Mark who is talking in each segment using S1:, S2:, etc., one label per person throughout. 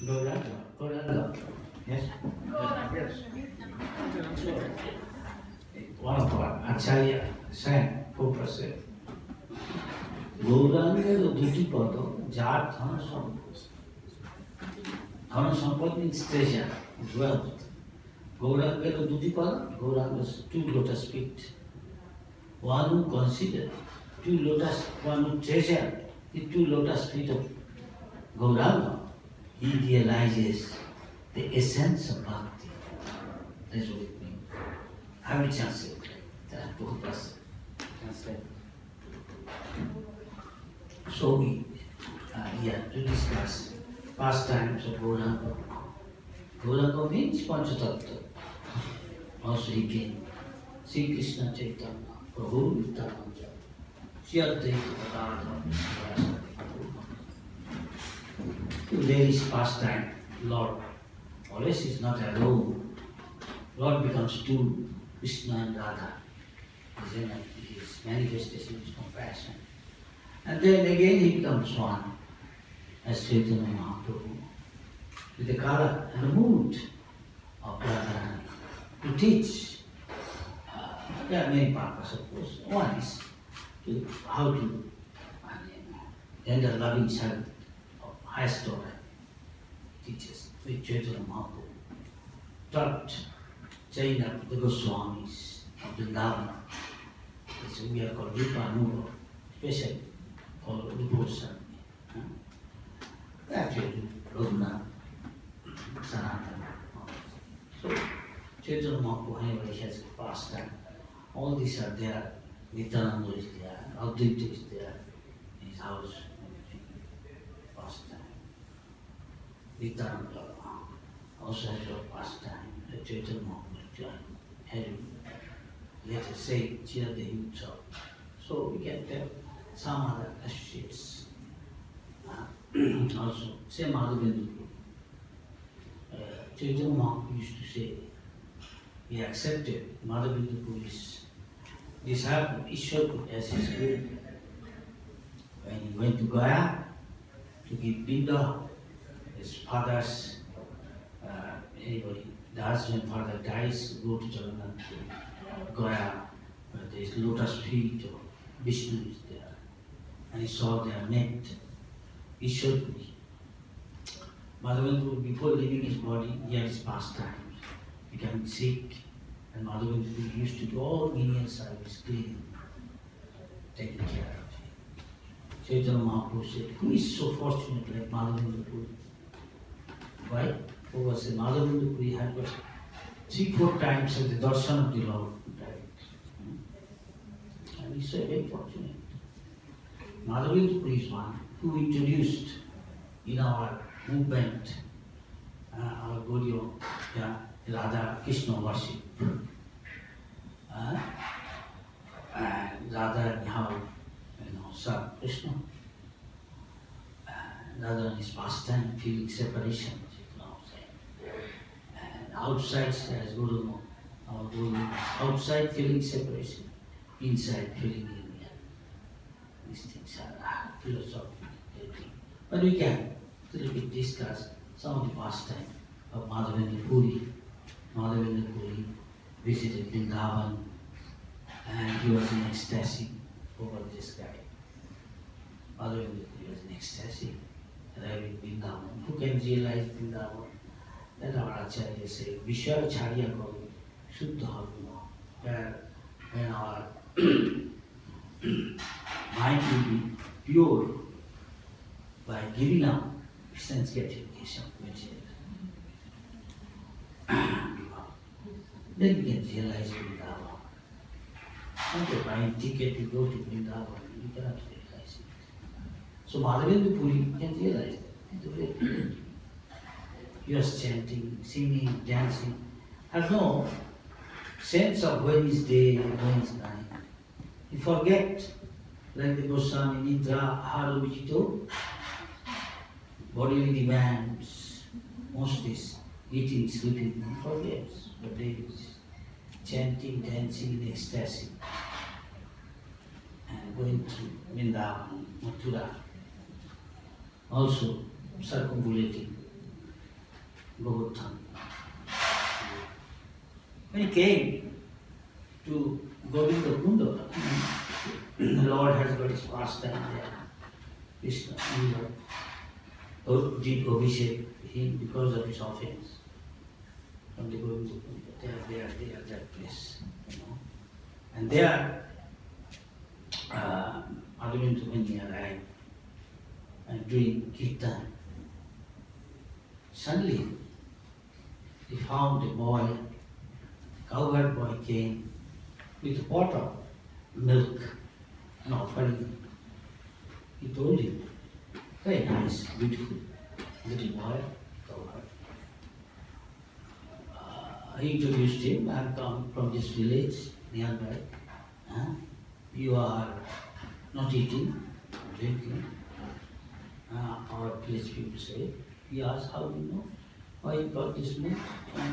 S1: Gauranga. Gauranga. Yes? Yes. One of our Acharya sang 4%. Gauranga duty pada jar dhana sampad. Dhana sampad means treasure, wealth. Gauranga duty pada, Gauranga's 2 lotus feet. One who consider 2 lotus, one who treasure the 2 lotus feet of Gauranga, he realizes the essence of Bhakti. That's what it means. I will translate. There are 2 persons. Translate. So we have to discuss pastimes of Gauranga. Gauranga means Panchatattva. Also he came. Sri Krishna Chaitanya, Prabhu Nityananda, Sri Advaita Gadadhar, there is pastime. Lord always is not alone. Lord becomes 2, Krishna and Radha. His manifestation is compassion. And then again he becomes 1 as Chaitanya Mahaprabhu with the color and the mood of Radha to teach. There are many purposes, of course. One is how to render loving service of highest order. Teaches with Chaitanya Mahaprabhu taught Chaina the Goswamis of Vrindavan. So we are called Rupa Nuva, especially for devotion. Actually, Raghunath, Sanatana. So Chaitanya Mahaprabhu, whenever he has a pastime, all these are there. Nityananda is there, Advaita is there in his house. Pastime. Nityananda also has a pastime. Chaitanya Mahaprabhu had, let us say, cheer the youth up. So we can tell some other associates. Also, say Madhavendra. Chaitanya Mahaprabhu used to say, he accepted Madhavendra Puri's disciple Ishwar as his guru. When he went to Gaya to give Binda, his father's, anybody does when father dies, go to Jagannath to Gaya, where there is lotus feet or Vishnu is there. And he saw their net, Ishwar Puri. Madhavendra, before leaving his body, he had his pastimes, becoming sick. And Madhavendra used to do all menial service, cleaning, taking care of him. Chaitanya Mahaprabhu said, who is so fortunate like Madhavendra Puri? Why? Because Madhavendra Puri had got 3-4 times of the darshan of the Lord. And he said, very fortunate. Madhavendra Puri is one who introduced in our movement, our Gaudiya, Radha Krishna worship. And Radha anyhow, serve Krishna. Radha and his pastime, feeling separation. And outside, as Guru, our Guru, outside feeling separation, inside feeling union. These things are philosophical. But we can a little bit discuss some of the pastime of Madhavendra Puri. Madhavendra Puri visited Vrindavan and he was in ecstasy over this guy. Madhavendra Puri was in ecstasy arriving Vrindavan. Who can realize Vrindavan? That our Acharya say, Vishwa Charya Gauru, Shuddha Haruna, where when our mind will be pure by giving up sense gratification, material. Then we can realize Vrindavan. Not a buying ticket to go to Vrindavan, you cannot realize it. So Madhavendra Puri can realize that. You are chanting, singing, dancing, has no sense of when is day and when is night. You forget, like the Goswami Nidra Haravijito, bodily demands, most is eating, sleeping, he forgets. But there is chanting, dancing in ecstasy, and going to Vrindavan, Mathura, also circumambulating Govardhan. When he came to Govinda Kunda, the Lord has got his pastime there. Krishna did Abhishek to him because of his offense. From the Govinda Kunda, they are that place, you know. And there, Madhavendra when he arrived and doing kirtan, suddenly he found a boy, cowherd boy came with a pot of milk and offering. He told him, very nice, beautiful little boy, cowherd. He introduced him, I have come from this village nearby. You are not eating, drinking. Our village people say. He asked, how do you know? Why you brought this milk?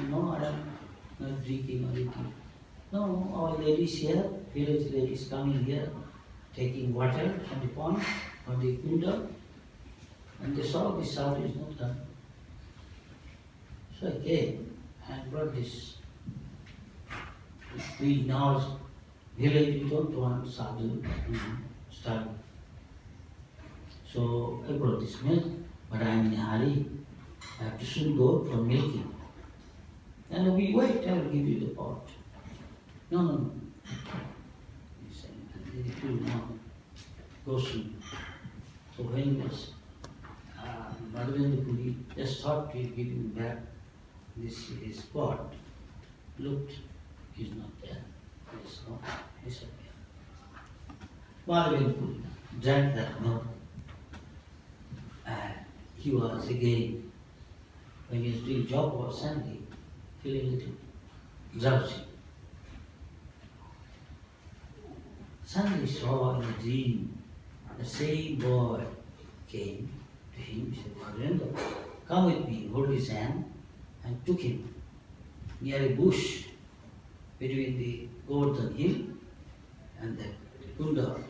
S1: No, I am not drinking or eating. No, our ladies here, village ladies coming here, taking water from the pond, from the kunda, and they saw this sadhu is not done. So I came and brought this. We in our village, we don't want sadhu study. So I brought this milk, but I am in a hurry. I have to soon go for milking. And we wait, I will give you the pot. No. He said, if you now go soon. So when he was Madhavendra Puri just thought to give him back his pot, looked, he's not there. He's not, he said, Madhavendra Puri drank that milk. And he was again, when he was doing job was suddenly feeling a little drowsy. Suddenly saw in a dream the same boy came to him. He said, Madhavendra, come with me, hold his hand, and took him near a bush between the Govardhan hill and the kunda,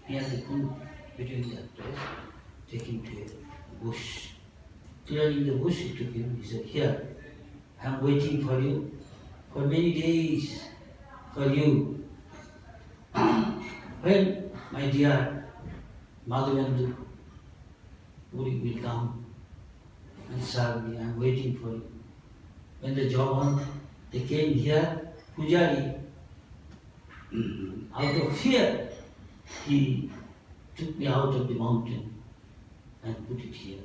S1: near the kunda, between that place, take him to a bush. Clearing the bush, he took him. He said, here, I am waiting for you for many days for you. When, my dear Madhavendra Puri will come and serve me, I am waiting for you. When the Javan, they came here, Pujari, out of fear, he took me out of the mountain and put it here,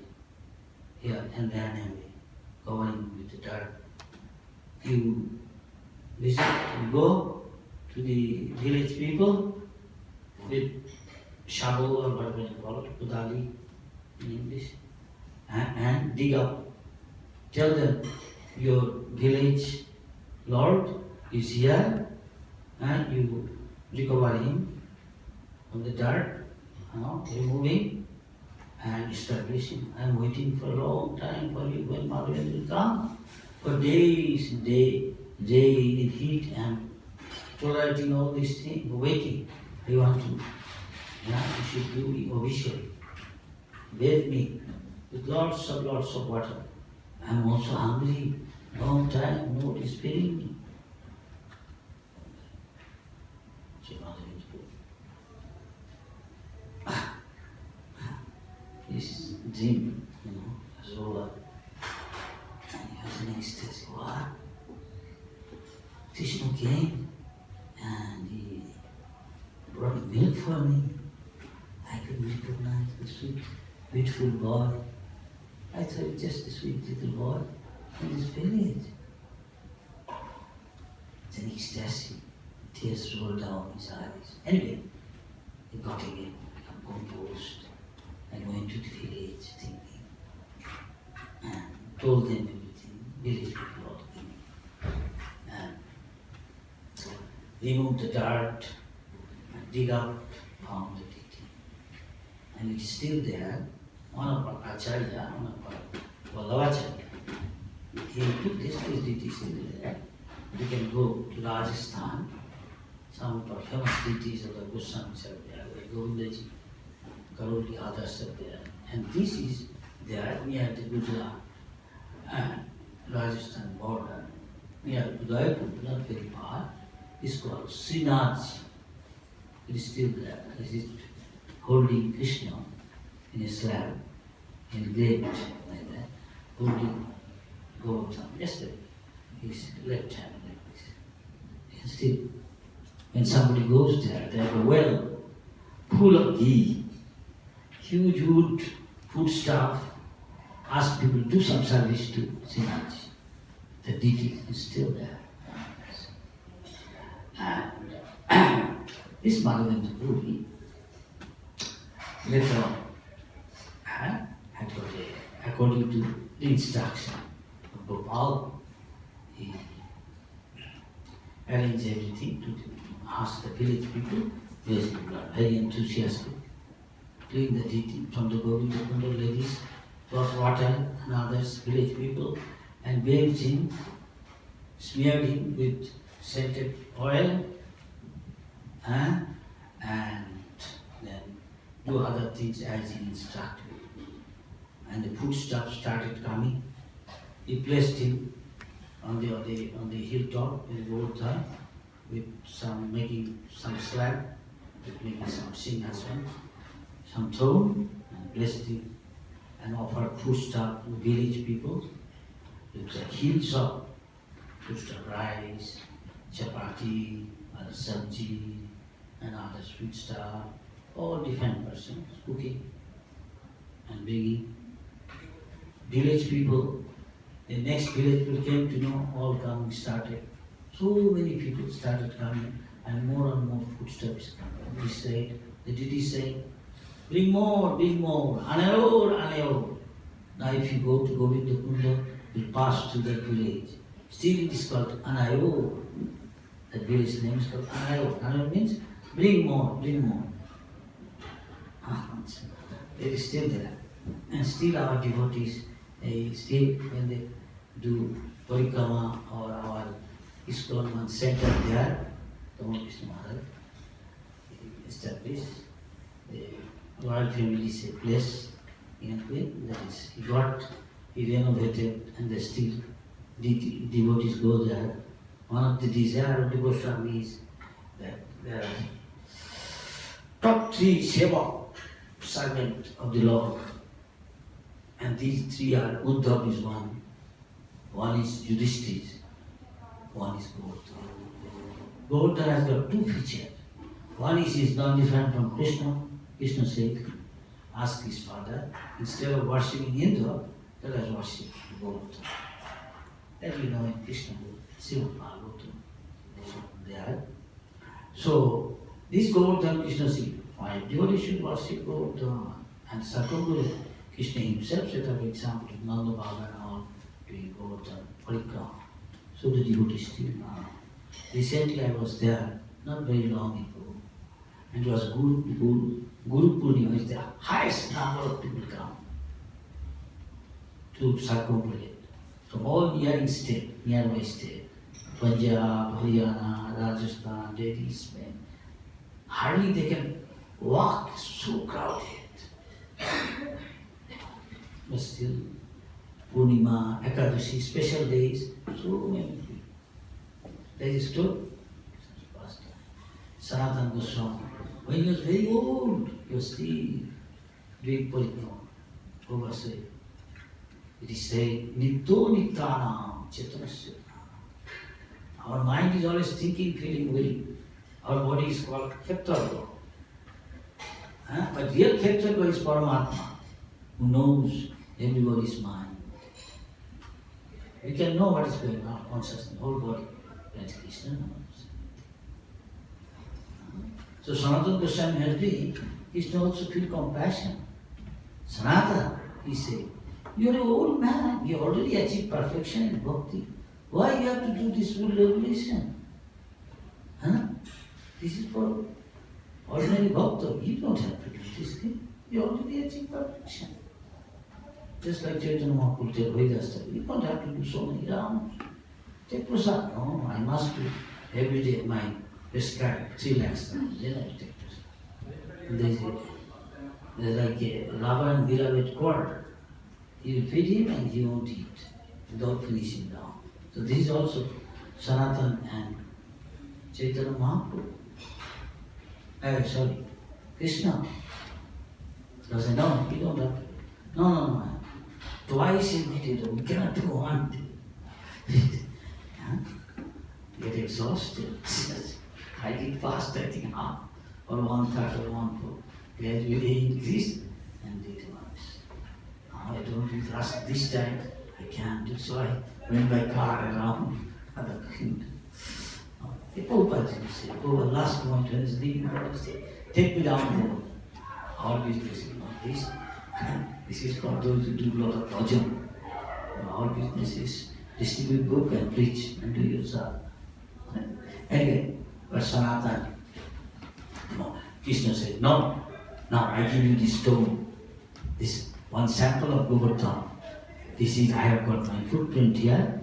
S1: and ran away, covering with the dirt. You visit, you go to the village people with shabu or whatever you call it, kudali in English, and dig up. Tell them your village lord is here, and you recover him from the dirt, remove him and establish him. I am waiting for a long time for you when Madhavendra will come. For days and day in heat and tolerating all these things, waiting. I want to, you should do me Abhishek. Bathe me with lots of water. I am also hungry. Long time, nobody is feeding me. So Madhavendra, this dream, is over. And he has an ecstasy. What? Krishna came and he brought milk for me. I couldn't recognize the sweet, beautiful boy. I thought it was just a sweet little boy in this village. It's an ecstasy. Tears rolled down his eyes. Anyway, he got again, become composed, and went to the village thinking, and told them everything, village people all came, and removed the dirt, and dig out, found the deity. And it's still there. One of our Acharya, one of our Vallabhacharya, he took this deity still there. You can go to Rajasthan, some of our famous deities of the Goswamis are there, like Govindaji, Karoli, others are there. And this is there near the Gujarat. And Rajasthan border, near Udaipur, not very far, is called Srinath. It is still there. It is holding Krishna in a slab, engraved like that, holding Govardhan. Just his left hand like this. You can still, when somebody goes there, they have a well full of ghee, huge wood, food stuff, ask people to do some service to Srinath. The deity is still there. And this Madhavendra Puri later on had got according to the instruction of Gopal, he arranged everything to ask the village people. Village people are very enthusiastic. Clean the deity from the Govinda Kunda ladies, brought water and others, village people, and bathed him, smeared him with scented oil, and then do other things as he instructed. And the foodstuff started coming. He placed him on the hilltop in Govardhan with making some slab, with making some singhasan, some throne, and blessed him and offered foodstuff to village people. With the hills of foodstuff, rice, chapati, other sabji, and other sweet stuff, all different persons cooking and bringing. Village people, the next village people came to know, all coming started. So many people started coming, and more foodstuffs coming. He said, the deity said, bring more, anayor. Now if you go to Govinda Kunda, you pass to that village. Still it is called Anayor. That village name is called Anayor. Anayor means bring more. It is still there. And still our devotees, still when they do parikrama or our ISKCON center there, Tamal Krishna Maharaj established the royal family's place in Queen. That is, he renovated, and they still devotees go there. One of the desire of the Goswami is that there are top 3 seva servant of the Lord. And these 3 are, Uddhav is one is Yudhishthir, one is Govardhan. Govardhan has got 2 features. One is he is not different from Krishna. Krishna said, ask his father, instead of worshipping Indra, let us worship Govardhan. That we know in Krishna, Siva Parvati, they are. So, this Govardhan, Krishna said, why devotees should worship Govardhan? And Sakambhura, Krishna himself set up example of Nanda Baba and all doing Govardhan parikrama. So the devotees still now. Recently I was there, not very long ago, and it was Guru Purnima, is the highest number of people come to Sakambhura. From all nearby state, Punjab, Haryana, Rajasthan, Delhi, Spain. Hardly they can walk, so crowded. But still, Purnima, Ekadashi, special days, so many people. There is a story. Sanatana Goswami, when he was very old, he was still doing parikrama. Prabhupada said, it is said, Nitto Nittanam Chetanasya. Our mind is always thinking, feeling, willing. Our body is called Khetrava. But real Khetrava is Paramatma, who knows everybody's mind. We can know what is going on, consciousness, whole body. That's Krishna knows. So Sanatana Goswami has been, Krishna also feel compassion. Sanatana, he said, you are an old man, you already achieved perfection in Bhakti. Why you have to do this full revelation? This is for ordinary bhakta. You don't have to do this thing. You already achieved perfection. Just like Chaitanya Mahaprabhu said, Vedasta, you don't have to do so many rounds. Take prasad. No, I must do every day my prescribed 3 lakhs rounds. Then I take prasad. There's like a rubber and Vira with cord. You will feed him and he won't eat. without finishing down. So this is also Sanatan and Chaitanya Mahaprabhu. Sorry, Krishna. Doesn't know, we don't have to. No. Twice in it, we cannot do one. Get exhausted. I did fast, I think half, or 1/3 or 1/4. Gradually increase and did once. Now I don't do last this time, I can't do so. I went by car around other kingdom. The Prabhupada say, Prabhupada last point when he's leaving, Prabhupada say, take me down the road. Our business is not this. This is for those who do a lot of bhajan. Our business is distribute book and preach and do your job. Anyway, but Sanatana, no, Krishna said, no, now I give you this stone, this one sample of Govardhan. This is, I have got my footprint here,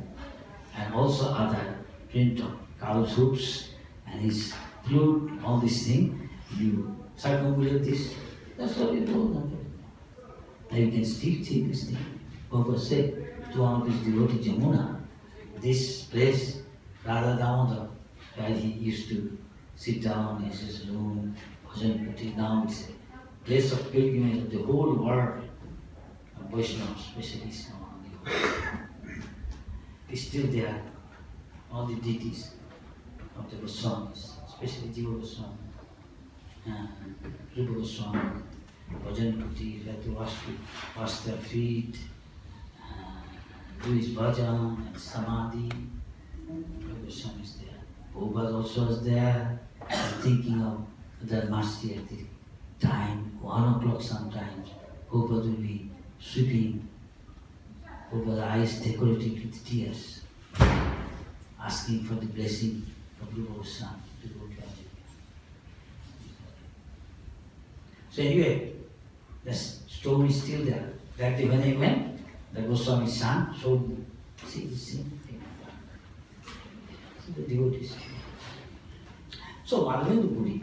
S1: and also other print of cow's hooves, and his flute, all this thing. You circumambulate this, that's all you do. Now you can still see this thing. Prabhupada said to one of his devotee Jamuna, this place, Radha Damodar, where he used to sit down in his room, bhajan kuti, now it's a place of pilgrimage of the whole world, of Vaishnavas, especially Swami. It's still there, all the deities of the Goswamis, especially Jiva Goswami and Rupa Goswami, bhajan kuti, where to wash their feet, do his bhajan and samadhi. Rupa Goswami is there. Prabhupada also was there, thinking of the mercy at the time, 1 o'clock sometimes. Prabhupada will be sweeping, Prabhupada's eyes decorated with tears, asking for the blessing of Rupa Goswami to go to America. So anyway, the stone is still there. That day when I went, the Goswami's son showed me. See this thing? The devotees. So Madhavendra Puri,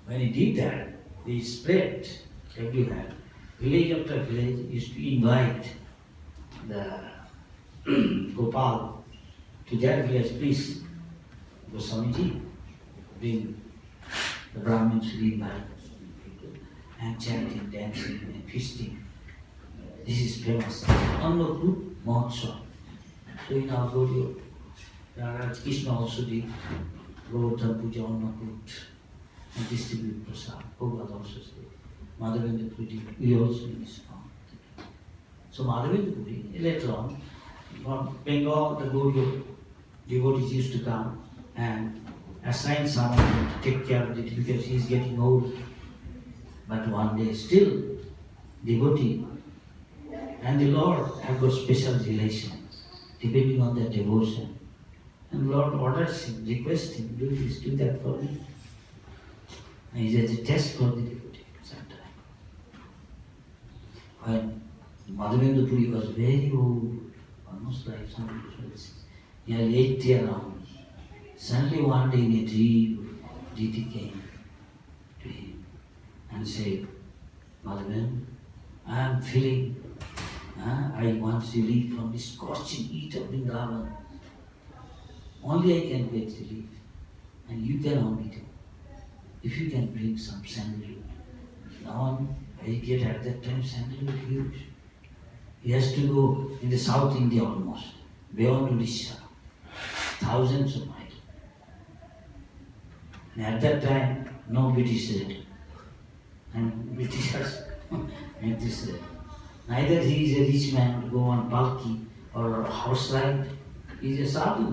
S1: when he did that, they spread everywhere. Village after village used to invite the Gopal to their village, please, Goswamiji, bring the Brahmins to invite people, and chanting, dancing, and feasting. This is famous. Annakut Mahotsav. So in our Gaudiya, Krishna also did Govardhan Puja Annakut and distribute prasad. Prabhupada also said. Madhavendra Puri, we also in this form. So Madhavendra Puri, later on, from Bengal, the Gaudiya devotees used to come and assign someone to take care of it because he is getting old. But one day still, devotee and the Lord have got special relation depending on their devotion. And Lord orders him, requests him, do this, do that for me. And he says a test for the devotee sometime. When Madhavendra Puri was very old, almost like some nearly 80 around, suddenly one day in a dream, deity came to him and said, Madhavendra, I am feeling, I want relief from this scorching heat of Vrindavan. Only I can get relief, and you can only do. If you can bring some sandalwood. Now I get at that time sandalwood huge. He has to go in the South India almost, beyond Odisha, thousands of miles. And at that time, no British rate. And Britishers made this rate. Neither he is a rich man to go on palki or horse ride. He is a sadhu,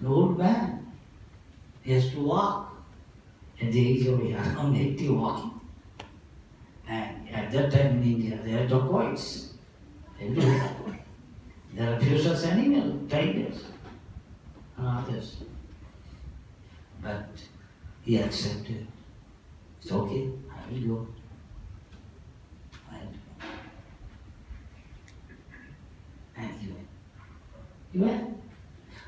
S1: an old man. He has to walk. At the age of around 80 walking. And at that time in India, there are dacoits everywhere. There are ferocious animals, tigers, and others. But he accepted. It's okay, I will go. And he went. He went.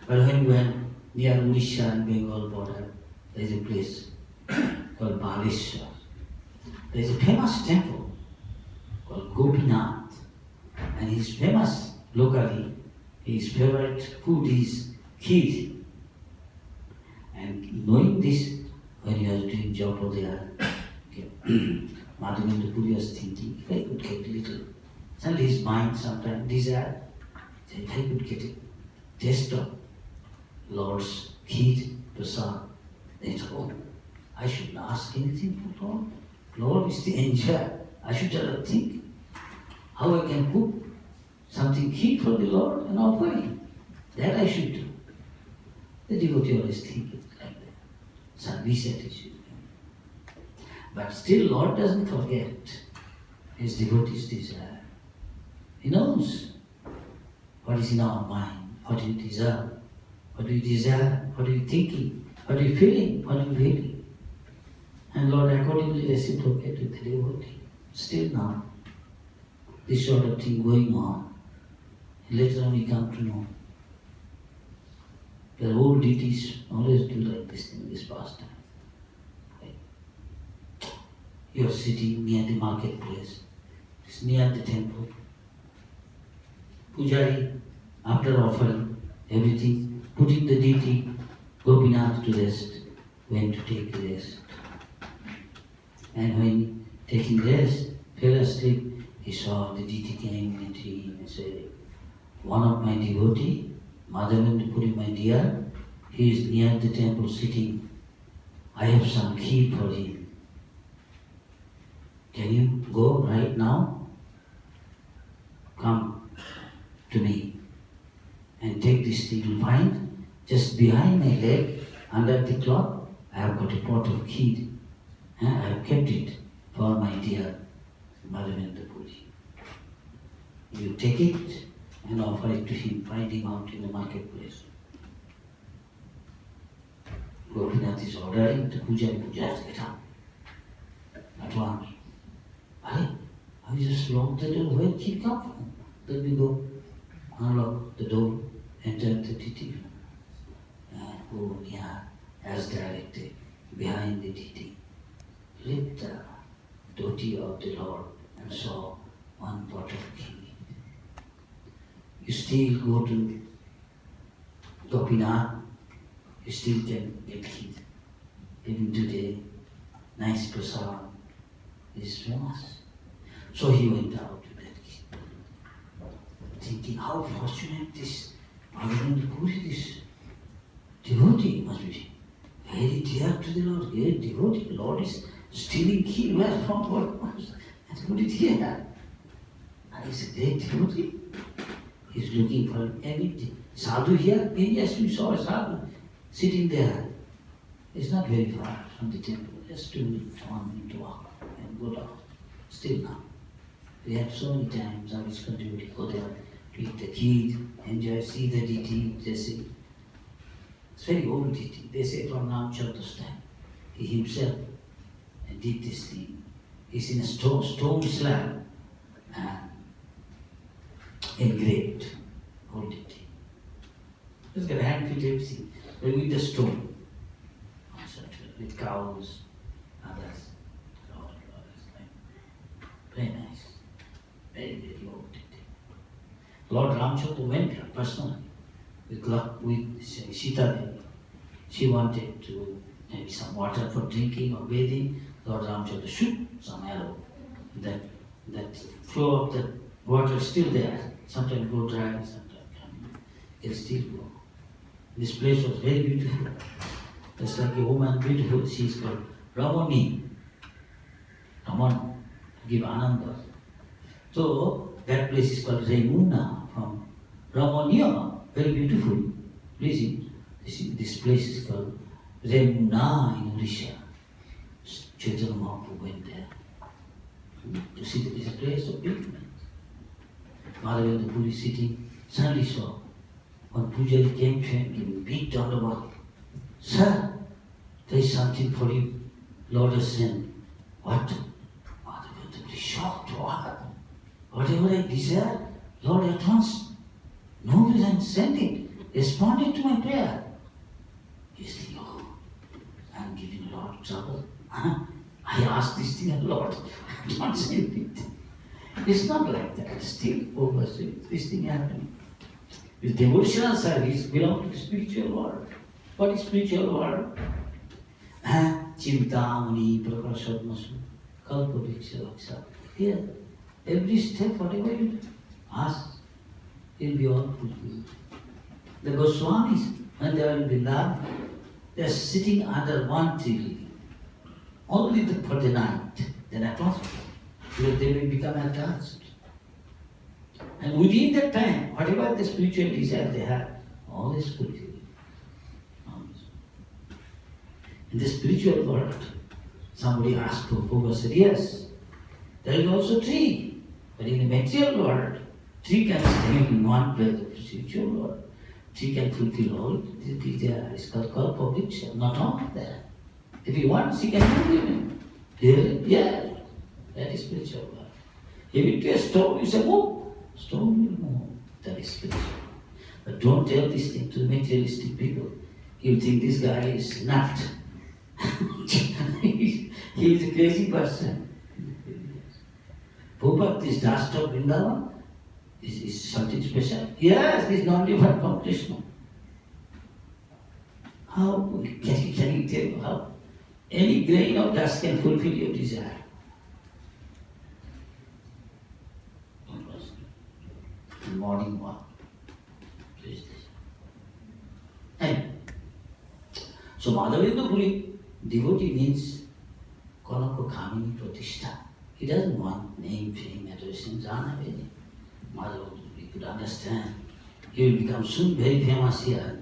S1: But when he went near Odisha and Bengal border, there is a place called Baleshwar. There is a famous temple called Gopinath, and he is famous locally, his favorite food is kheer. And knowing this, when he was doing job over there, Madhavendra Puri was thinking, if I could get a little, suddenly his mind sometimes desire, if I could get a taste of Lord's kheer, prasad, then he thought, oh, I shouldn't ask anything for Lord. Lord is the enjoyer. I should just think how I can cook something kheer for the Lord and offer him. That I should do. The devotee always think it like that. Service attitude. But still Lord doesn't forget his devotee's desire. He knows what is in our mind, what you desire, what you desire, what are you thinking, what are you feeling, what are you feeling. And Lord accordingly reciprocated with the devotee. Still now, this sort of thing going on. Later on we come to know. The old deities always do like this thing, this pastime. You are sitting near the marketplace, it's near the temple. Pujari, after offering everything, putting the deity Gopinath to rest, went to take rest. And when taking rest, fell asleep, he saw the deity came and him and said, one of my devotee, Madhavendra Puri, my dear, he is near the temple sitting. I have some kheer for him. Can you go right now? Come to me and take this thing. You'll find just behind my leg, under the cloth, I have got a pot of kheer. I have kept it for my dear Madhavendra Puri. You take it and offer it to him, find him out in the marketplace. Gopinath is ordering the Pujari, get up. At once. I just locked the door. Where did he come from? Then we go, unlock the door, enter the deity. Go near, as directed, behind the deity. Lift the dhoti of the Lord and saw one pot of kheer. You still go to Gopinath, you still can get kheer. Even today, nice prasad is famous. So he went out with that kheer, thinking how fortunate this Madhavendra Puri, this devotee must be very dear to the Lord, great devotee. The Lord is stealing kheer, where from, what was, and put it here. And he's a great devotee. He's looking for everything. Sadhu here, yes, we saw a sadhu sitting there. It's not very far from the temple, just 2 minutes, 1 minute to walk and go down. Still now. We had so many times, I was continuing to go there, to eat the kheer, enjoy, see the deity, they say. It's very old deity. They say from Ramchandra's time. He himself did this thing. He's in a stone slab, engraved, old deity. Just got a hand fit everything, but with the stone. With cows, others. Very nice. Very, very old deity. Lord Ramchandra went personally with Sita Devi. She wanted to maybe some water for drinking or bathing. Lord Ramchandra shoot some arrow. That flow of the water is still there. Sometimes go dry, sometimes it still go. This place was very beautiful. It's like a woman beautiful. She is called Ramani. Raman, give Ananda. So that place is called Remuna from Ramania. Very beautiful. Pleasing. This place is called Remuna in Odisha. Chaitanya Mahaprabhu went there. To see that it's a place of pilgrimage. Madhavendra Puri sitting, suddenly saw one Pujari came to him, giving big dandavat. Sir, there is something for you. Lord has sent. What? Madhavendra Puri shocked. What? Whatever I desire, Lord at once knows and sent it. Responded to my prayer. He's thinking, oh, I'm giving Lord trouble. I asked this thing, Lord, don't say anything. It's not like that. Still, overseas, this thing happening. This devotional service belongs to the spiritual world. What is spiritual world? Chintamani, Prakashatmasu, Kalpavriksha Vaksha. Here, every step, whatever you ask, will be all fulfilled. The Goswamis, when they are in Vrindavan, they are sitting under one tree, only for the night, then at once, because they will become attached. And within that time, whatever the spiritual desire they have, all is fulfilled. In the spiritual world, somebody asked Prabhupada, said, yes, there is also tree. But in the material world, tree can stay in one place of the spiritual world. Tree can fulfill all the desire. It's called Kalpavriksha, not only that. If he wants, he can move him. Really? Yeah. That is spiritual world. If it is a stone, you say, move. Stone will move. That is spiritual. But don't tell this thing to materialistic people. You think this guy is nuts. He is a crazy person. Prabhupada, this dust of Vrindavan is something special. Yes, this is not different from Krishna. How can you tell how any grain of dust can fulfill your desire? The morning walk. And so Madhavendra Puri, devotee means Konako Kamini Pratishtha. He doesn't want name, fame, adoration, jhana, everything. Madhavendra Puri could understand. He will become soon very famous here.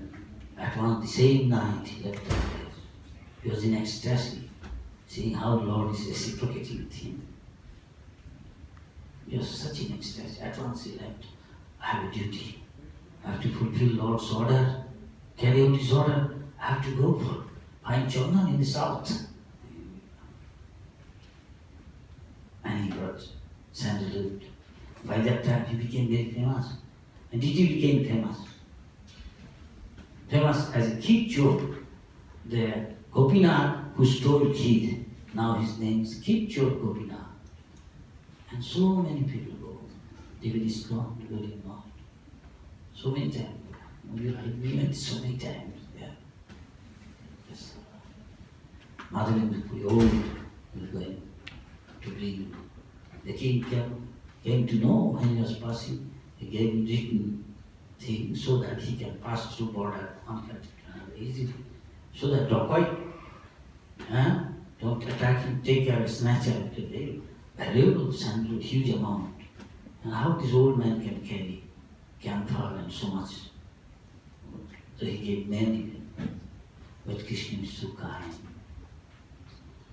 S1: At one, the same night, he left the place. He was in ecstasy, seeing how the Lord is reciprocating with him. He was such in ecstasy. At once he left. I have a duty. I have to fulfill Lord's order, carry out his order. I have to go for find Chorna in the south. And he brought sandalwood. By that time he became very famous. And did he became famous? Famous as a kid joke. The Gopinath who stole kid, now his name is Kid Chor Gopinath. And so many people go. David is gone, David is gone. So many times. We went so many times there. Yes. Madhavendra Puri, old, was going to bring. The king came to know when he was passing. He gave him written thing so that he can pass through border one country to another easily. So that dacoit don't attack him, take care of snatcher, because they valuable sandalwood, huge amount. And how this old man can carry camphor and so much. So he gave many. But Krishna is so kind.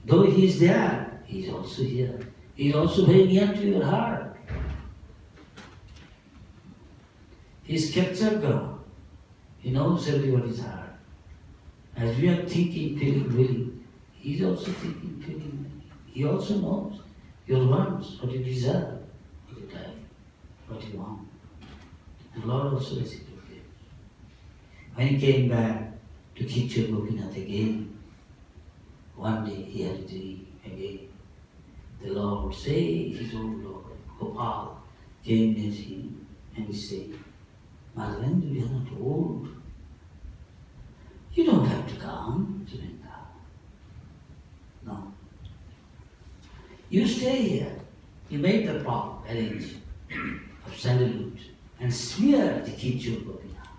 S1: Though he is there, he is also here. He is also very near to your heart. He is captured God. He knows everybody's heart. As we are thinking, feeling, willing, he is also thinking, feeling, willing. He also knows your wants, what you desire, what you like, what you want. And Lord also reciprocates. When he came back to Kichur Gopinath again, one day he had a dream again. The Lord, say his own Lord, Gopal, came near him and he said, Madhavendra, you are not old. You don't have to come to Vrindavan. No. You stay here. You make the pot, arrange of sandalwood and smear the Kichur Gopinath.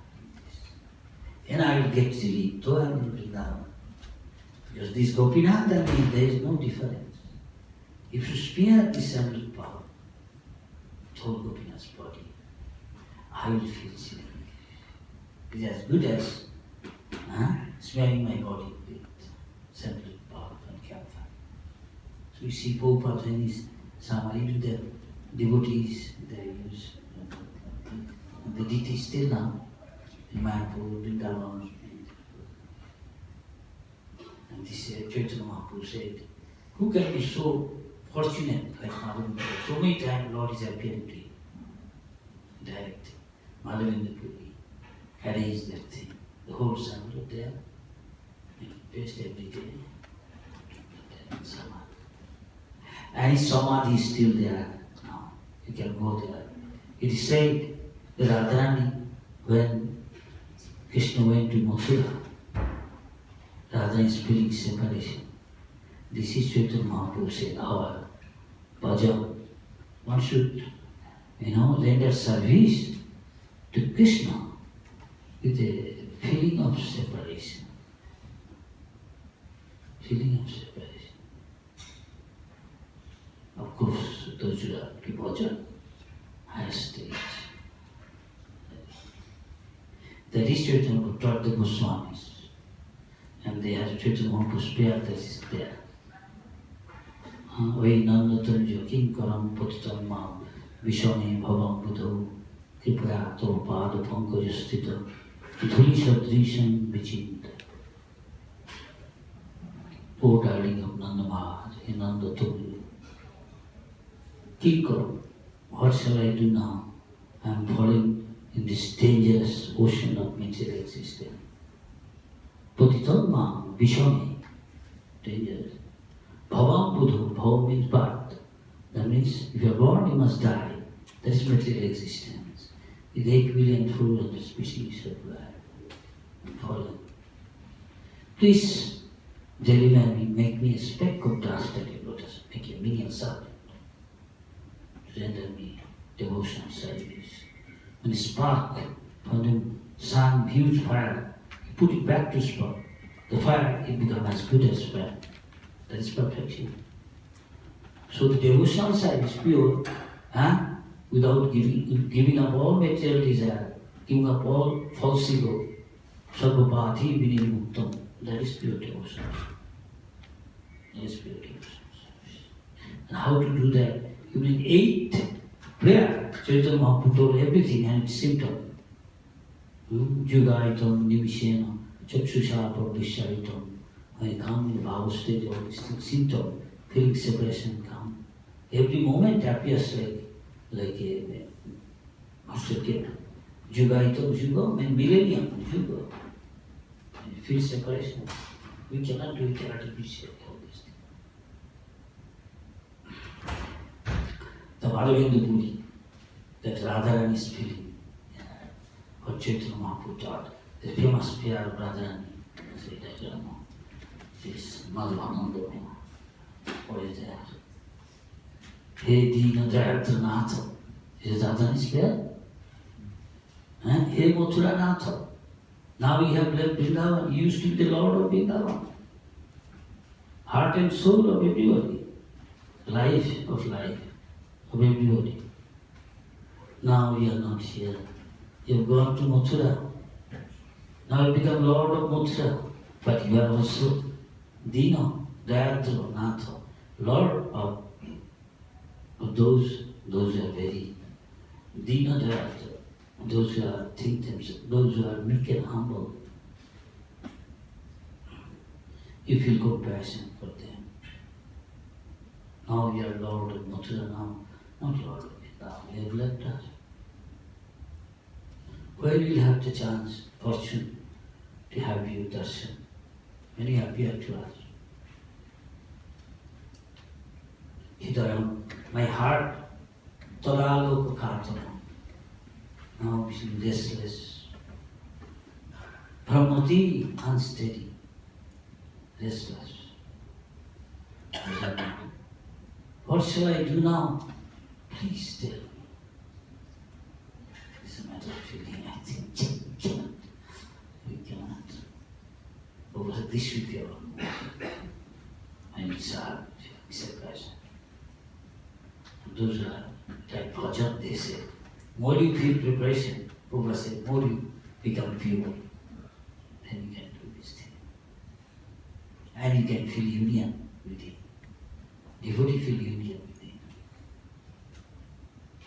S1: And I will get relief, though I am in Vrindavan. Because this Gopinath and me, there is no difference. If you smear the sandalwood pot, whole Gopinath's body, I will feel relief. It is as good as smearing my body with sandalwood powder and camphor. So you see Prabhupada when he's even the devotees, they use the deity still now in Mayapur, Vrindavan. And this Chaitanya Mahaprabhu said, who can be so fortunate like Madhavendra? So many times Lord is appearing to him. Direct. Madhavendra Puri arranged that thing. The whole sandalwood there, and paste every day. And his samadhi is still there now. you can go there. It is said that Radharani, when Krishna went to Mathura, Radharani is feeling separation. This is Chaitanya Mahaprabhu said, our bhajan, one should, render service to Krishna with a feeling of separation. Feeling of separation. Of course, those who are to bhajan, higher stage. That is Chaitanya Mahaprabhu taught the Goswamis. And they have Chaitanya Mahaprabhu's prayer that is there. Vai nandatanjo kinkaram patitam mam vishane bhavam buddho kripaya to pada pankajastita thuli sadrisham vichinta. O darling of Nanda Maharaj, he Nanda told you, kinkaram, what shall I do now? I am falling in this dangerous ocean of material existence. Patitam mam vishane, dangerous. Bhavam buddho, bhavam means birth. That means if you are born, you must die. That is material existence. With 8,400,000 species of life and fallen. Please deliver me, make me a speck of dust at your lotus, make a minion servant. Render me devotional service. When a spark from the sun, huge fire, you put it back to spot. The fire, it becomes as good as fire. That is perfection. So the devotional side is pure, without giving up all material desire, giving up all false ego. Sarvapati vinimuktam. That is pure devotion. That is pure devotion. And how to do that? You bring 8 prayer. Chaitanya Mahaprabhu told everything and its symptom. Jugaitam nimishena chakshusha pravisharitam. When you come in the Bhava stage, all these things, symptom, feeling separation come. Every moment appears like a master kid. Jugaitam juga, and millennium juga. And you feel separation. We cannot appreciate all these things. The Madhavendu Puri, that Radharani is feeling, what Chaitanya Mahaprabhu taught, the famous prayer of Radharani. This Madhavananda, what is that? He Dina Dayatra Natha. Is that Radharani's prayer? He Mathura Natha. Now we have left Vrindavan. He used to be the Lord of Vrindavan. Heart and soul of everybody. Life of everybody. Now we are not here. You have gone to Mathura. Now you become Lord of Mathura. But you are also Dina, Dayatra, Natha, Lord of those who are very Dina, Dayatra, those who are think themselves, those who are meek and humble. You feel compassion for them. Now we are Lord of Mathura now, not Lord of Vrindavan. We have left us. Where we will have the chance, fortune to have you darshan when you appear to us. Hidayam, my heart, Tadaloka Kartanam, now being restless. Brahmati, unsteady, restless. What shall I do now? Please tell me. It's a matter of feeling, I think, we cannot. But this should be our mood. And it's hard, it's a pleasure. Those are like bhajan, they say. More you feel preparation, Prabhupada said, more you become pure. Then you can do this thing. And you can feel union with him. Devotee feel union with him.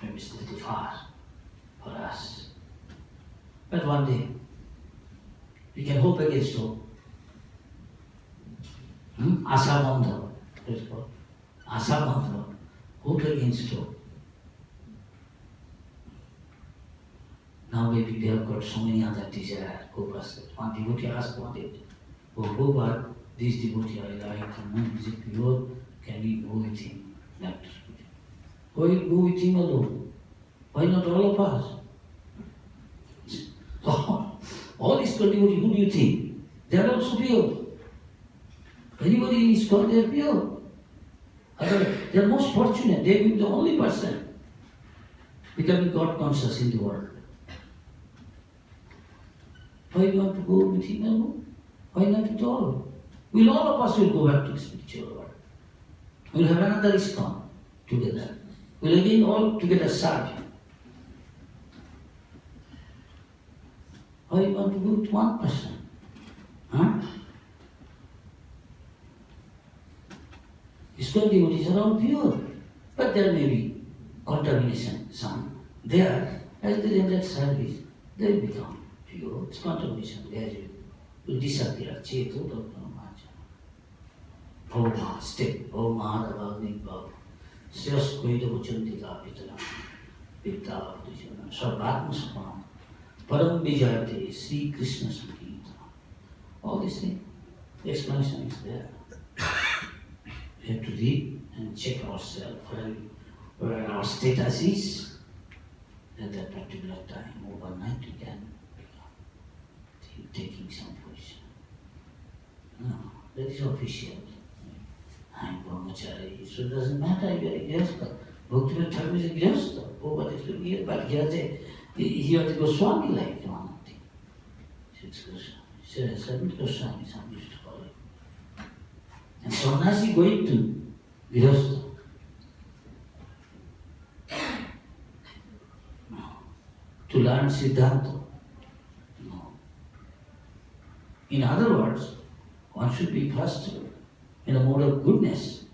S1: Maybe it's a little far for us. But one day, we can hope against hope. Asabandha, that's called. Asabandha, hope against hope. Now maybe they have got so many other desires. One devotee asked one day, oh Prabhupada, this devotee I like, is it pure? Can we go with him? That Why go with him alone? Why not all of us? All ISKCON devotees, who do you think? They are also pure. Anybody in ISKCON, they are pure. They are most fortunate. They will be the only person becoming God conscious in the world. Why do you want to go with him alone? Why not with all? All of us will go back to the spiritual world. We'll have another ISKCON together. We'll again all together serve him. Why you want to go with one person? Huh? ISKCON devotees are all pure, but there may be contamination, some. There, as they render service, they will become pure. It's contamination, gradually will disappear. Cheto Dhammaja. Bhava, step, Bhava Mahadava, Nibbhava, Sriyas Koida Vachandika Pitala, Pitta, Vajana, Sarvatma Sapana, Param Vijayate, Sri Krishna Sankirtana. All these things, the explanation is there. We have to read and check ourselves where our status is at that particular time. Overnight we can become taking some position. No, that is official. I am brahmachari, so it doesn't matter if you are a grihastha. Bhakti Thakur is a grihastha. But he was a Swami like one of them. Six Goswami. Seven Goswami, some used to call it. And sannyasi going to grihastha. No. To learn Siddhanta. No. In other words, one should be first in a mode of goodness.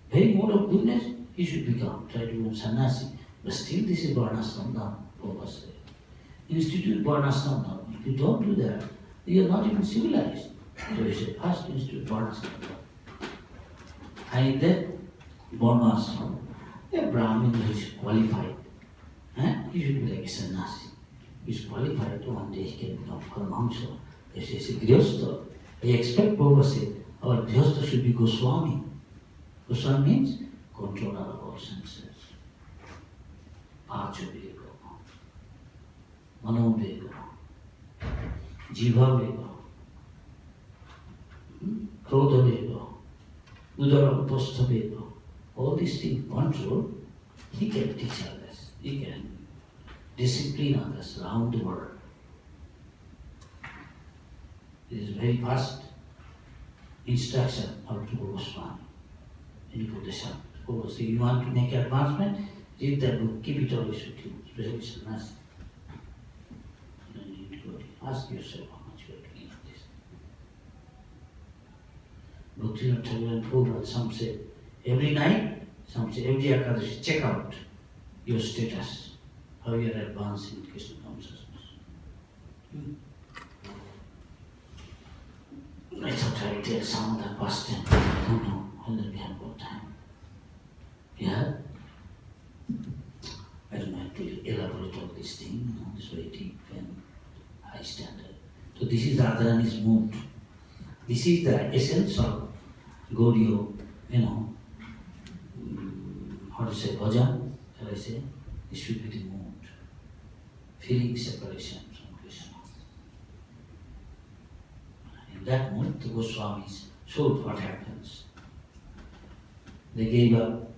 S1: Very mode of goodness, he should become. Try to become sannyasi. But still this is varnashram dharma, Prabhupada said. Institute varnashram dharma. If you don't do that, you are not even civilized. So he said, first institute varnashram dharma. And in that varnashram, a Brahmin who is qualified, he should be like a sannyasi. He is qualified, one day he can become Paramahamsa. If he is a grihastha, I expect Prabhupada said, our grihastha should be Goswami. Goswami means controller of all senses. Pacha vega, mano vega, jiva vega, krodha vega, udara upastha vega. All these things control, he can teach others. He can discipline others around the world. This is very fast instruction of to Goswami. And you put this up. So you want to make advancement, read that book, keep it always with you, especially sannyasi. You don't need to go ask yourself how much you are doing of this. Bhakti Thakur and Prabhupada, some say every night, some say every Akadashi, check out your status, how you are advancing in Krishna consciousness. I thought I would tell some of that past time. I don't know whether we have got time. Yeah? I don't have to elaborate all this thing, this very deep and high standard. So this is the Radharani's mood. This is the essence of Gaudiya, how to say, bhajan, shall I say? This should be the mood. Feeling separation from Krishna. In that mood, the Goswamis showed what happens. They gave up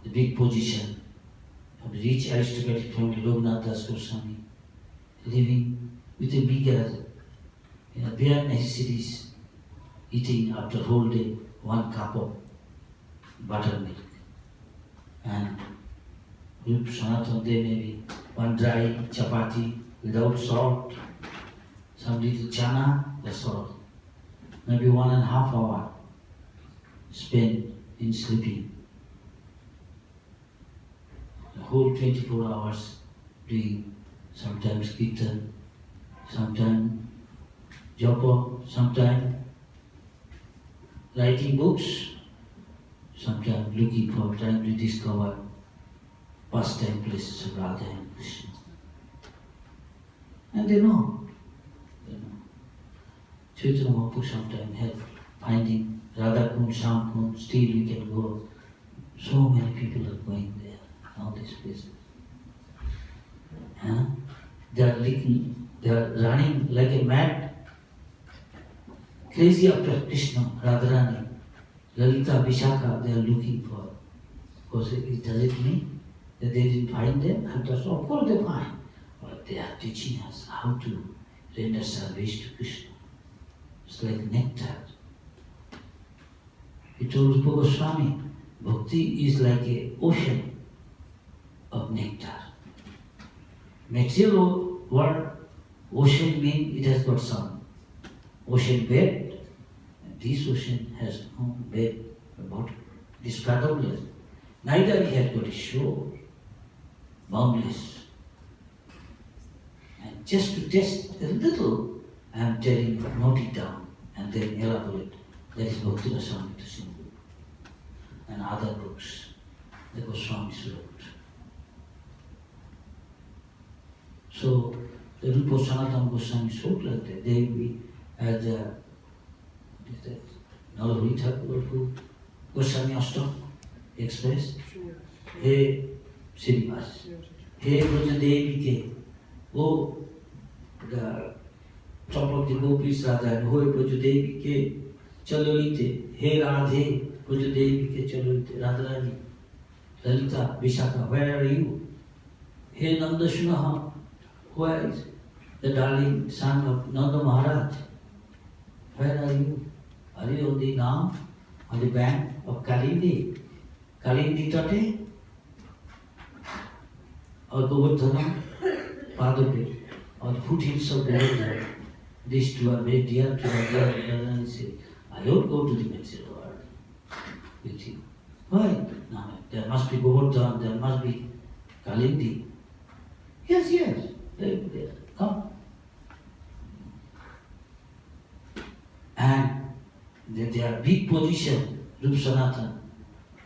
S1: the big position of the rich aristocratic family, Raghunath Das Goswami, living with a meager, bare necessities, eating after whole day 1 cup of buttermilk. And Rup Sanatana, they maybe 1 dry chapati without salt, some little chana, that's all. Maybe 1.5 hour spent in sleeping. The whole 24 hours doing sometimes kirtan, sometimes japa, sometimes writing books, sometimes looking for time to discover pastime places of Radha and Krishna. And they know. Chaitanya Mahaprabhu sometimes help finding Radha Kund, Sham Kund, still we can go. So many people are going there. all these places. Huh? They are running like a mad, crazy after Krishna, Radharani, Lalita, Vishakha, they are looking for. Because does it mean that they didn't find them? And that's of course they find. But they are teaching us how to render service to Krishna. It's like nectar. He told Rupa Swami, Bhakti is like an ocean of nectar. Material word, ocean means it has got some ocean bed. And this ocean has no bed or bottom. It is fathomless. Neither he has got a shore, boundless. And just to test a little, I am telling you, note it down and then elaborate. That is Bhakti Rasam to Singh and other books the Goswamis wrote. So the Rupa Sanatana Goswami wrote like that. They will be as Nalahari Thakur who Goswami Ashtam expressed. He Srinivas. He Brajadevi ke. Oh, the top of the Gopis Radha, Ho Brajadevi ke Chalolite. He Radhe Brajadevi ke Chalolite. Radharani, Lalita, Vishakha, where are you? He Nanda Sunaha. Where is the darling son of Nanda Maharaj? Where are you? Are you on the now, on the bank of Kalindi? Kalindi Tate? Or Govardhana? Padope? Or the foothills of Govardhana? These two are very dear to our dear brother and say, I don't go to the material world with you. Why? No, there must be Govardhana, there must be Kalindi. Yes, yes. Come. And their big position, Rup Sanatan.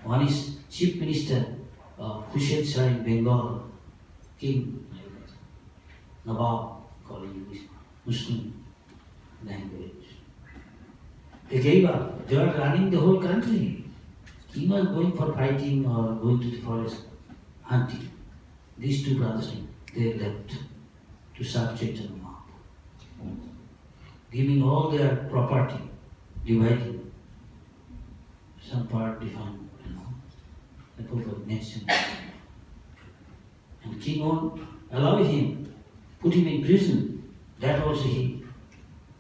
S1: One is Chief Minister of Hussain Shah in Bengal, King, Nawab, calling Muslim language. They gave up. They were running the whole country. He was going for fighting or going to the forest, hunting. These two brothers, they left to serve Chaitanya Mahaprabhu, giving all their property, dividing some part different, the Prophet mentioned. And King won't allow him, put him in prison. That also he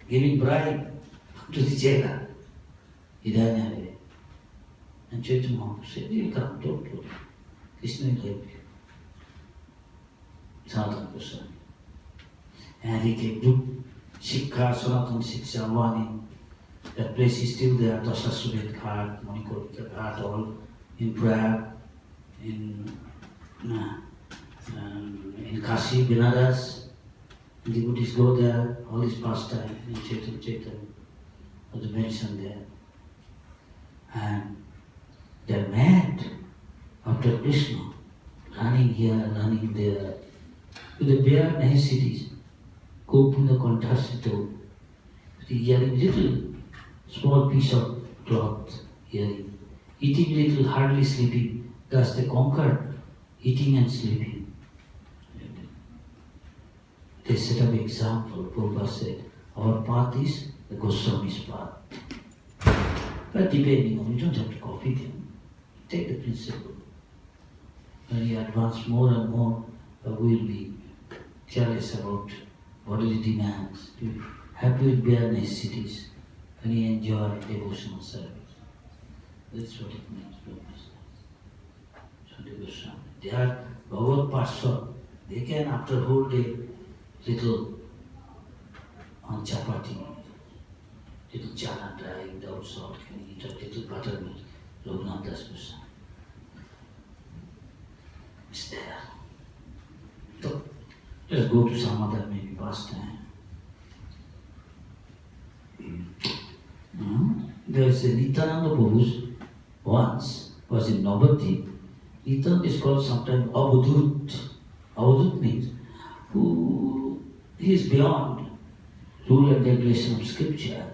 S1: giving bribe to the jailer. Hidayana. And Chaitanya Mahaprabhu said, you come, don't worry. Krishna will help you. Sanatana Goswami. And he gave good Shikha, Sanatana Shiksha, warning. That place is still there, Dasasubet Ghat, Manikarika Ghat, all in prayer, in Kashi, Benares. Devotees go there, all this pastime, in Chaitanya, was mentioned there. And they're mad after Krishna, running here, running there, with the bare necessities. Kopuna Kontasito, hearing little small piece of cloth, hearing, eating little, hardly sleeping. Thus they conquered eating and sleeping. They set up example. Prabhupada said, our path is the Goswami's path. But depending on, you don't have to copy them. Take the principle. When you advance more and more, we will be careless about bodily demands, to be happy with bare necessities, and you enjoy devotional service. That's what it means, Prabhupada. They are Bhagavad Parsha. They can, after whole day, little on chapati, little chana dry without salt, can eat a little buttermilk, Raghunath Das Goswami. It's there. So, just go to some other maybe pastime. There is a Nityananda Prabhu once was in Navadvip. Nityananda is called sometimes Avadut. Avadut means who is beyond rule and regulation of scripture.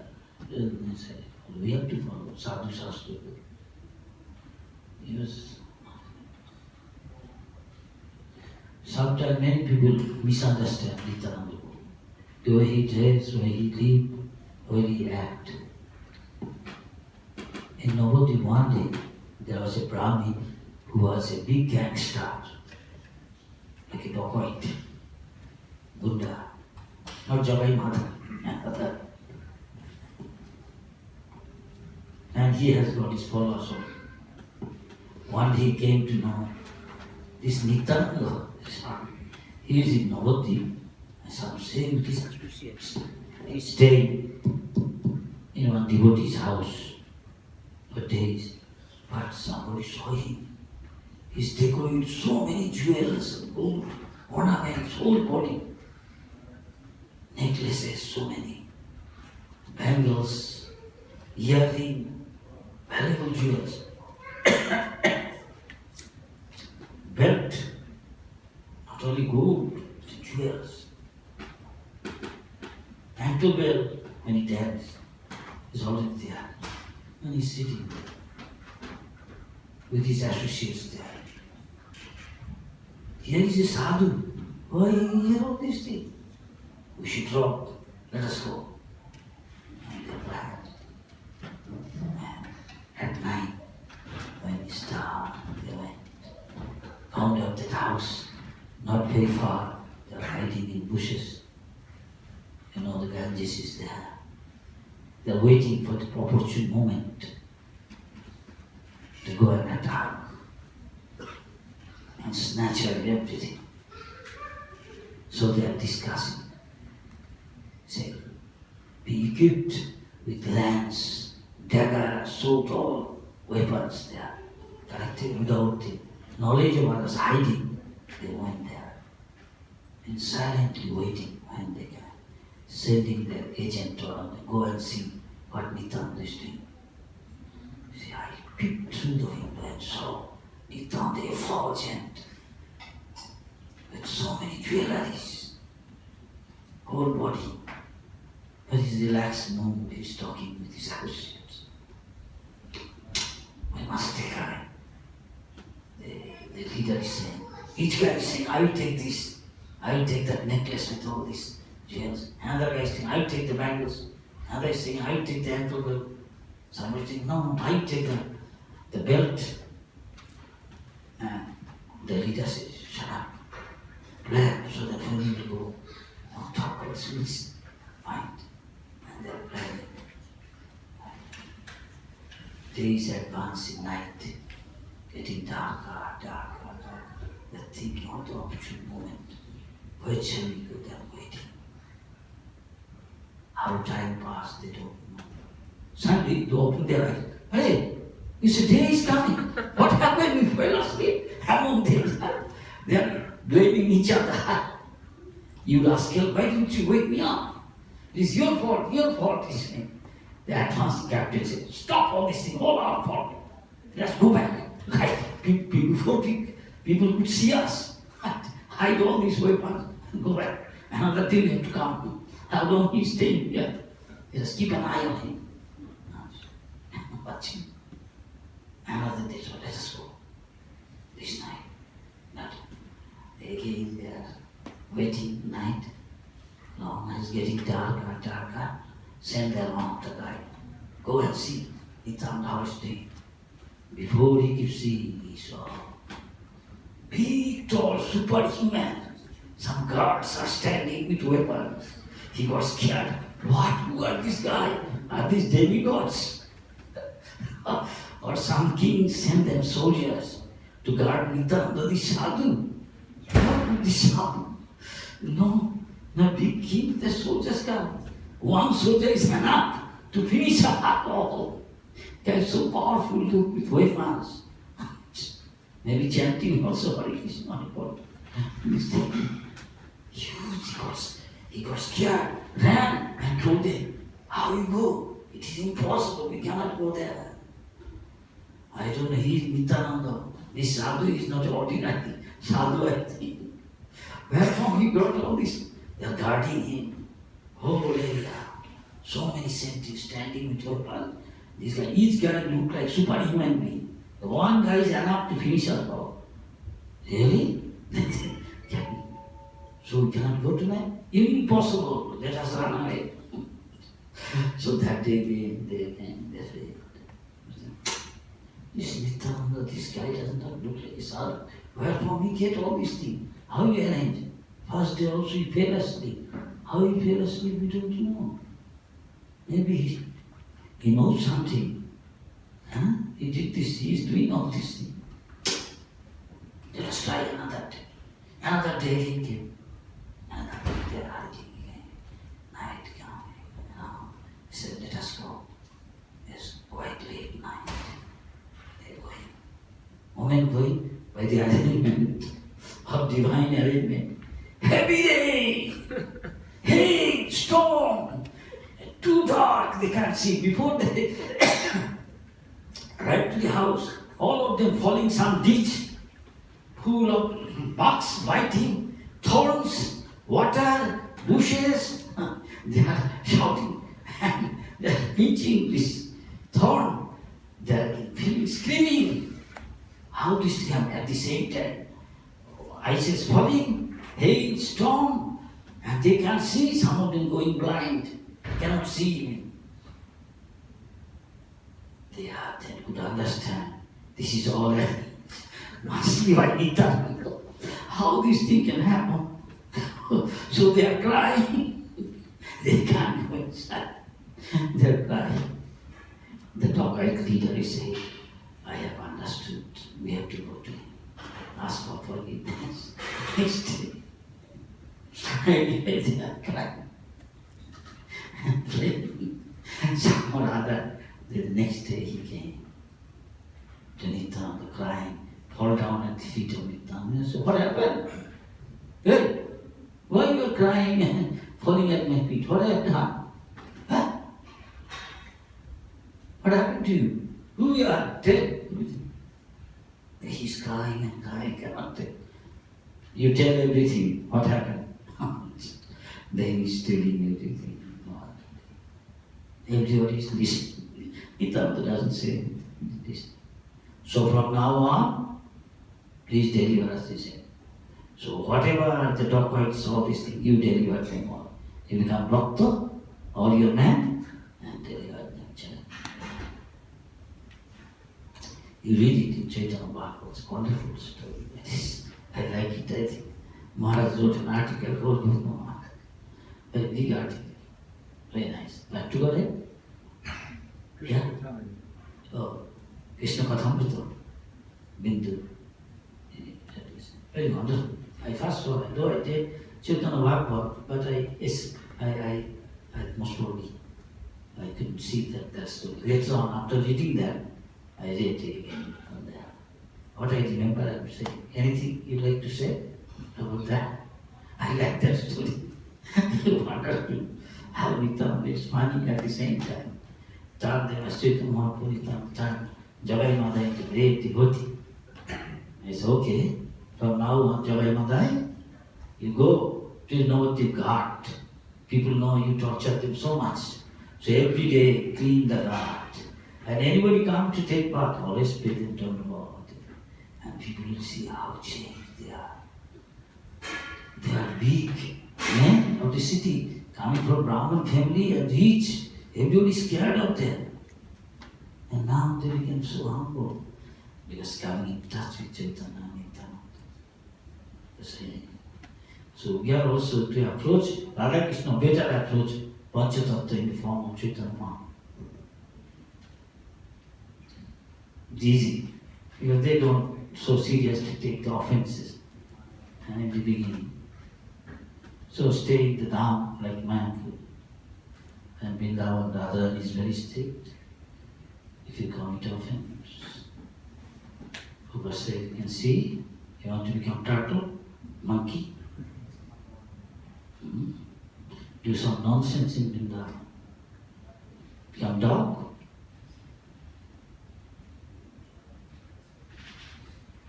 S1: We have to follow Sadhu Shastra. He was Sometimes many people misunderstand Nityananda. The way he dressed, the way he lived, the way he acted. In Navadvip one day, there was a Brahmin who was a big gangster, like a dacoit, Buddha, not Jagai Mata. And he has got his followers also. One day he came to know this Nityananda, he is in Navadvip, and some say with his associates. He stayed in one devotee's house for days, but somebody saw him. He's decorated so many jewels, gold, ornaments, whole body, necklaces, so many, bangles, earrings, valuable jewels, belt, not only gold, jewels, ankle belt when he dances is already there, and he's sitting with his associates there. Here is a sadhu. Why you hear all these things? We should drop. Let us go. And they planned. And at night, when it's dark, they went. Found out that house, not very far. They are hiding in bushes. You know, the Ganges is there. They are waiting for the opportune moment to go and attack and snatch away everything. So they are discussing. Say, be equipped with lance, dagger, sword, all weapons there. Collected without the knowledge of others, hiding. They went there and silently waiting when they can, sending their agent to go and see what Nityananda is doing. See, I peeped through the window and saw Nityananda effulgent with so many jewelries, whole body. But his relaxed mood, he's talking with his associates. We must take her. The leader is saying, each guy is saying, I will take this, I will take that necklace with all these jewels. Another guy is saying, I will take the bangles. Another is saying, I will take the ankle belt. Somebody is saying, no, I will take the belt. And the leader says, shut up, plan so that when you go, don't talk about this, find. And they're planning. Days advance in night, getting darker, darker, darker. They're thinking of the opportune moment. Where shall we go? They're waiting. How time passed, they don't know. Suddenly, they open their eyes. Hey, it's a day is coming. What happened? We fell asleep among them. They are blaming each other. You rascal, why didn't you wake me up? It's your fault, he's saying. The advanced captain said, stop all this thing, all our fault. Let's go back. Like, before people could see us. Hide all these weapons and go back. Another day we have to come. How long he's staying here? Just keep an eye on him. Watch him. Another day, so let us go. This night. But again they are waiting night. Long as it's getting darker and darker. Send them on the guy. Go and see. Nityananda how it's doing. Before he could see, he saw big, tall, superhuman. Some guards are standing with weapons. He got scared. What? Who are these guys? Are these demigods? Or some king sent them soldiers to guard Nityananda the sadhu. What would the sadhu? No, the big king, the soldiers come. One soldier is enough to finish up all. They are so powerful, look, with weapons. Maybe chanting also, but it is not important. He's thinking, huge, he got scared, ran and told them, how you go? It is impossible, we cannot go there. I don't know, he is Nityananda. This sadhu is not ordinary sadhu, I think. Wherefore he got all this? They are guarding him. Whole area. So many sentries standing with weapons. This guy, each guy looked like superhuman being. The one guy is enough to finish us all. Really? Can So we cannot go tonight? Impossible, let us run away. So that day they came, they said, this Nityananda, this guy does not look like his father. Where from he get all these things? How he arranged? First day also he fell asleep. How he fell asleep, we don't know. Maybe he knows something. Huh? He did this, he is doing all these things. Let us try another day. Another day he came. Another day they are arguing again. Night coming. He said, let us go. It's quite late night. They are going. Moment going by the arrangement of divine arrangement. Heavy day! Hey, storm! Too dark, they can't see. Before they arrive to the house, all of them falling some ditch, full of bugs biting, thorns, water, bushes. They are shouting and they are pinching this thorn. They are screaming. How this come at the same time? Ice is falling, hail, storm, and they can't see. Some of them going blind, cannot see even. They could understand. This is all must be by Nityananda. How this thing can happen? So they are crying. They can't go inside. They are crying. The Dacoit leader is saying, I have understood. We have to go to him. Ask for forgiveness. Next day, they are crying. And praying. Some or other, the next day he came to Nityananda crying, fall down at the feet of Nityananda. So what happened? Hey, why you are crying and falling at my feet? What have I done? Huh? What happened to you? Who you are? Tell. He's crying and crying, cannot tell. You tell everything. What happened? Then he's telling everything. Everybody is listening. Nityananda doesn't say this. So from now on, please deliver us, he said. So whatever the Dacoits, all these things, you deliver them all. You become Bhakta, all your men, and deliver them. You read it in Chaitanya Bhagavad, it's a wonderful story. I like it, I think. Maharaj wrote an article, wrote no article. Very big article. Very nice. Like to go there? Yeah? Oh, Krishna Kathamrita, Bindu. Very wonderful. I first saw it, though I did Chaitanya Bhagavad, but I most slowly. I couldn't see that story. Later on, after reading that, I read it again on that. What I remember, I'm saying, anything you'd like to say about that? I like that story. Wonderful. How Nityananda is funny at the same time. Turn them straight to Mahaprabhu, turn Jagai Madai into great devotee. I said, okay, from now on, Jagai Madai, you go to Navati Ghat. People know you torture them so much. So every day, clean the Ghat. And anybody come to take part, always pay them down about it. And people will see how changed they are. They are big men of the city, coming from Brahmin family and rich. Everybody is scared of them. And now they became so humble because coming in touch with Chaitanya and Nityananda. So we are also to approach Radha Krishna, better approach Panchatattva in the form of Chaitanya Mahaprabhu. It's easy, because they don't so seriously take the offenses in the beginning. So stay in the Dham like mindful. And Vrindavan Radha is very strict. If you commit offense, Prabhupada said, you can see, you want to become turtle, monkey, do some nonsense in Vrindavan, become dog.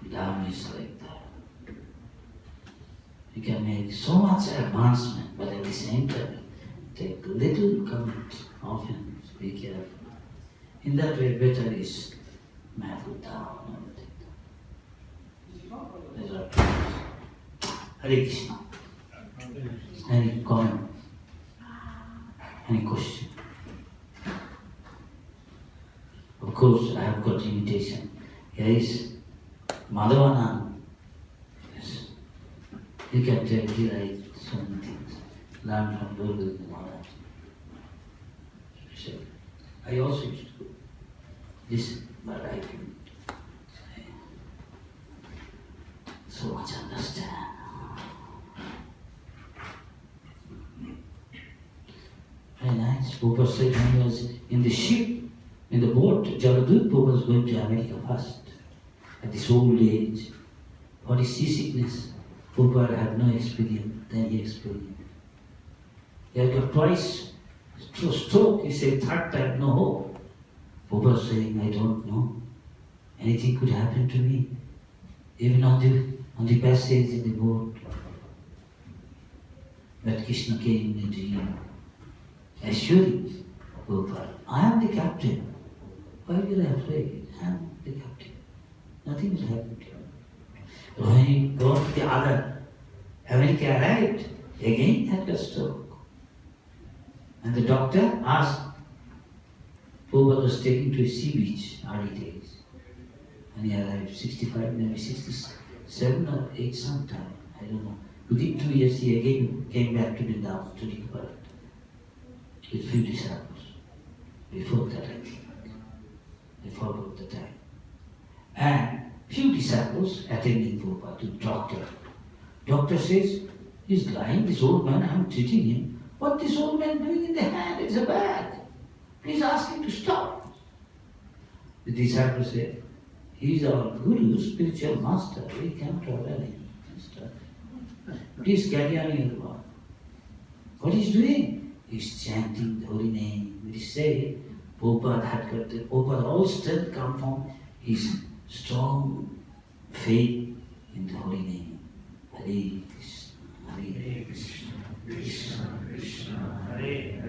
S1: Dham is like that. You can make so much advancement, but at the same time, take little commit, often be careful. In that way, better is Mahfud down. Hare Krishna. Any comment? Any question? Of course, I have got invitation. Here is Madhavanand. Yes. You can tell he writes so many things. Learn from Guru and all that. So, I also used to listen, but I couldn't so much understand. Very nice. Prabhupada said when he was in the ship, in the boat, Jagadut, Prabhupada was going to America first. At this old age, for his seasickness, Prabhupada had no experience, then he experienced. He had got twice stroke, he said third time, no hope. Prabhupada was saying, I don't know. Anything could happen to me. Even on the passage in the boat. But Krishna came in a dream, assuring Prabhupada, I am the captain. Why are you afraid? I am the captain. Nothing will happen to you. But when he got to the other, America arrived, again had a stroke. And the doctor asked, Prabhupada was taken to a sea beach early days. And he arrived 65, maybe 67 or 8 sometime, I don't know. Within 2 years he again came back to Vrindavan to recover with few disciples. Before that I think. I followed the time. And few disciples attending Prabhupada to doctor. Doctor says, he's lying, this old man, I'm treating him. What this old man doing in the hand? It's a bag. Please ask him to stop. The disciple said, he is our guru, spiritual master. We cannot order him. Please carry on your work. What he's doing? He's chanting the holy name. We say, Prabhupada had got the Prabhupada all strength come from his strong faith in the holy name. Hare Krishna, Hare Krishna, Krishna Krishna, Hare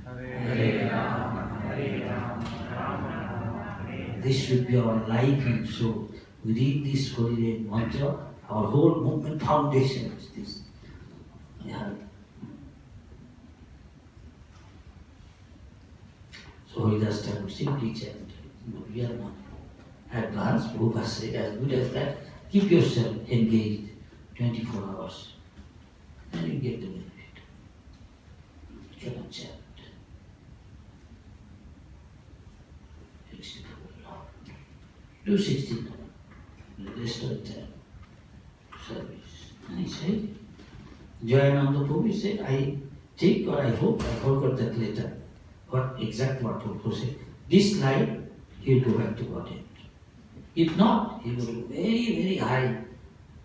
S1: Hare, Hare Rama, Hare Rama, Rama Rama, Hare. This should be our life and soul. We read this holy name mantra, our whole movement foundation is this. Yeah. So Haridas Thakur simply chant. We are not advanced, Prabhupada said, as good as that. Keep yourself engaged 24 hours. And you get the benefit. You cannot chant. 64 hours. Do 16 hours. The rest of the time. Service. And he said, Jayananda Prabhu said, I think or I hope, I forgot that later. What exact what Prabhu said. This life, he will go back to Godhead. If not, he will be very, very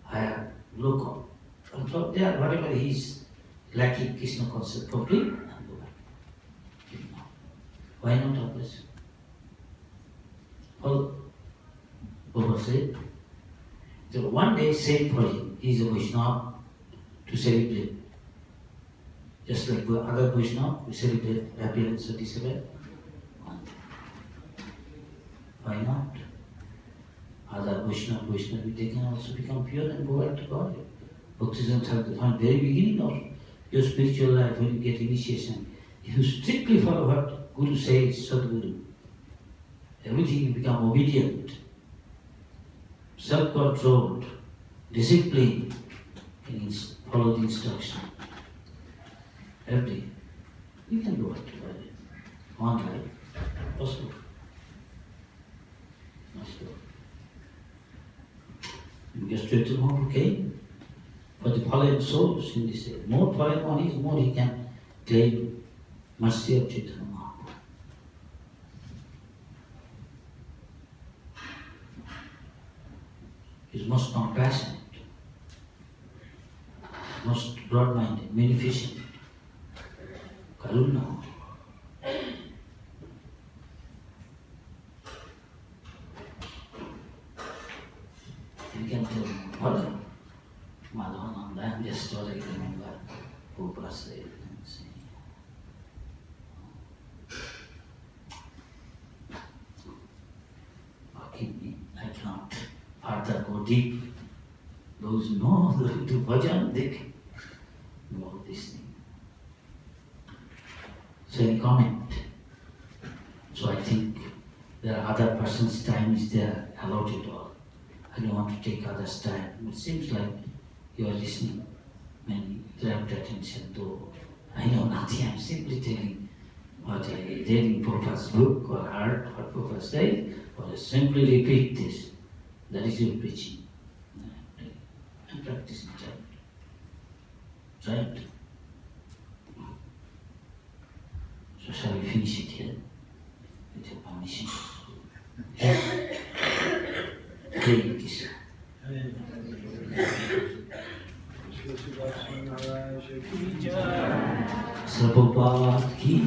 S1: higher, local. And from there, whatever he is lacking Krishna concept complete, and go back. If not, why not others? Well, Prabhu said, so one day same for him, he is a Vaishnava to celebrate. Just like other Vaishnava, we celebrate appearance of December. Why not? Other Vaishnava, they can also become pure and go back to God. Bhaktism from the very beginning of your spiritual life, when you get initiation, if you strictly follow what Guru says, Sadguru, everything you become obedient, self-controlled, disciplined, and follow the instruction. Every day, you can go back to God. One life, possible. Must go. Because Chaitanya Mahaprabhu came for the fallen souls in this age. More fallen one is, more he can claim mercy of Chaitanya Mahaprabhu. He is most compassionate, most broad-minded, munificent, karuna. You can tell Father Madhavananda, I am just what I remember Prabhupada said and say. Forgive me, I cannot further go deep. Those who know the bhajan, about this thing. So any comment? So I think there are other person's time is there, allowed it all. I don't want to take others' time. It seems like you are listening and grabbed attention though I know nothing. I'm simply telling what I read in Prabhupada's book or heard what Prabhupada said, or simply repeat this. That is your preaching. And practicing right. Right? So shall we finish it here? With your permission. Hare Krishna. Subhag ki